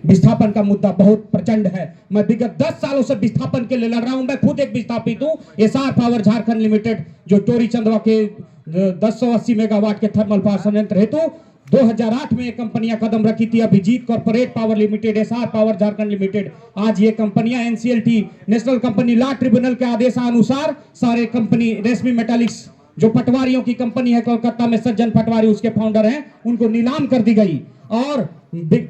विस्थापन का मुद्दा बहुत प्रचंड है। मैं विगत 10 सालों से विस्थापन के लिए लड़ रहा हूं। मैं खुद एक विस्थापित हूं। एसआर पावर झारखंड लिमिटेड जो टोरी चंदवा के 1080 मेगावाट के थर्मल पावर संयंत्र हेतु 2008 में ये कंपनियां कदम रखी थी। Abhijeet corporate power limited, SR power Jharkhand limited, आज ये कंपनियां NCLT national company law tribunal के आदेशानुसार सारे कंपनी रेशमी मेटालिक्स जो पटवारियों की कंपनी है कोलकाता में, सज्जन पटवारी उसके फाउंडर हैं, उनको नीलाम कर दी गई। और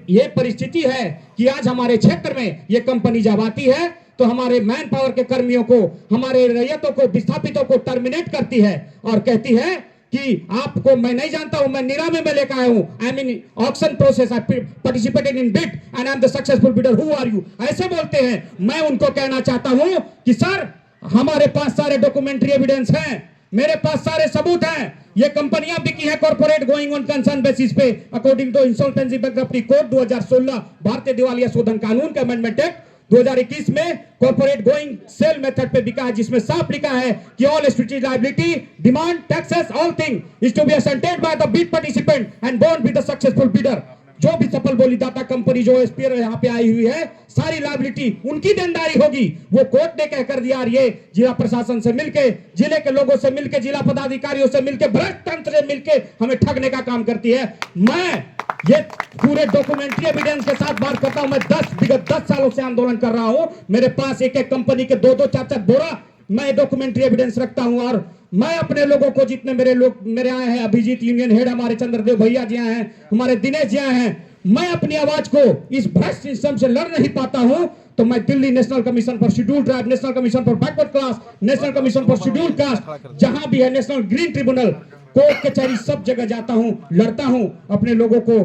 ये परिस्थिति है कि आज हमारे क्षेत्र में ये कंपनी जब आती है तो हमारे मैन पावर के कर्मियों को, हमारे रैयतों को, विस्थापितों को टर्मिनेट करती है और कहती है कि आपको मैं नहीं जानता हूं, मैं नीलामी में लेकर आया हूं, I am in auction process, I participated in bid and I am the successful bidder, who are you, ऐसे बोलते हैं। मैं उनको कहना चाहता हूं कि सर हमारे पास सारे डॉक्यूमेंट्री एविडेंस हैं, मेरे पास सारे सबूत हैं। ये कंपनियां बिकी है corporate going on concern basis पे अकॉर्डिंग टू इंसॉल्वेंसी बैंकरप्टी कोड 2016, भारतीय दिवालिया शोधन कानून के अमेंडमेंट एक्ट 2021 में कॉर्पोरेट गोइंग सेल मेथड पे बिका है, जिसमें साफ लिखा है कि all strategic liability, demand, taxes, all thing is to be assented by the bid participant and borne with the successful bidder. जो भी सफल बोलीदाता कंपनी जो एसपीआर यहाँ पे आई हुई है, सारी लायबिलिटी उनकी देनदारी होगी। वो कोर्ट ने कहकर दिया और ये जिला प्रशासन से मिलके, जिले के लोगों से मिलके, जिला पदाधिकारियों से मिलके, भ्रष्ट तंत्र से मिलके हमें ठगने का काम करती है। मैं ये पूरे डॉक्यूमेंट्री एविडेंस के साथ बात करता हूं। मैं विगत 10 सालों से आंदोलन कर रहा हूं। मेरे पास एक एक कंपनी के 2-2, 4-4 बोरा मैं डॉक्यूमेंट्री एविडेंस रखता हूं। और मैं अपने लोगों को, जितने मेरे लोग मेरे आए हैं, अभिजीत यूनियन हेड हमारे चंद्रदेव भैया जी आए हैं, हमारे दिनेश जी आए हैं, मैं अपनी आवाज को इस भ्रष्ट सिस्टम से लड़ नहीं पाता हूं तो मैं Delhi national commission for scheduled tribe, national commission for backward class, national commission for scheduled caste, जहां भी है, नेशनल ग्रीन ट्रिब्यूनल, कोर्ट कचहरी, सब जगह जाता हूं, लड़ता हूं, अपने लोगों को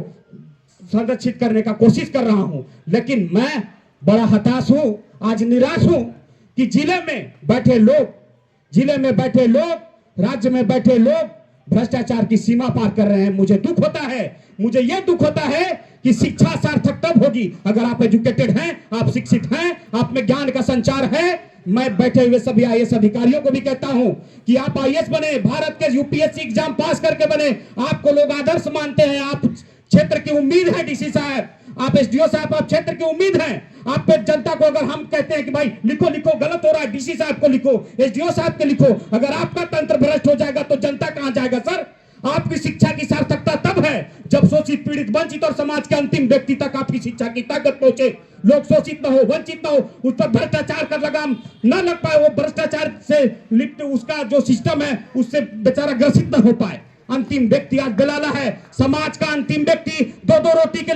संरक्षित करने का कोशिश कर रहा हूं। लेकिन मैं बड़ा हताश हूं, आज निराश हूं कि जिले में बैठे लोग, राज्य में बैठे लोग भ्रष्टाचार की सीमा पार कर रहे हैं। मुझे दुख होता है, मुझे यह दुख होता है कि शिक्षा सार्थक तब होगी अगर आप एजुकेटेड हैं, आप शिक्षित हैं, आप में ज्ञान का संचार है। मैं बैठे हुए सभी आईएएस अधिकारियों को भी कहता हूं कि आप आईएएस बने, भारत के यूपीएससी एग्जाम पास करके बने, आपको लोग आदर्श मानते हैं, आप क्षेत्र की उम्मीद है। डीसी साहब, आप एसडीओ साहब, आप क्षेत्र की उम्मीद हैं। आप पे जनता को अगर हम कहते हैं कि भाई लिखो गलत हो रहा है, डीसी साहब को लिखो, एसडीओ साहब के लिखो, अगर आपका तंत्र भ्रष्ट हो जाएगा तो जनता कहां जाएगा सर? आपकी शिक्षा की सार्थकता तब है जब शोषित, पीड़ित, वंचित और समाज के अंतिम व्यक्ति तक आपकी शिक्षा की ताकत पहुंचे। लोग शोषित न हो, वंचित न हो, उस पर भ्रष्टाचार का लगाम न लग पाए, वो भ्रष्टाचार से लिप्त उसका जो सिस्टम है उससे बेचारा ग्रसित न हो पाए। अंतिम व्यक्ति आज दलाला है, समाज का अंतिम व्यक्ति 2-2 रोटी के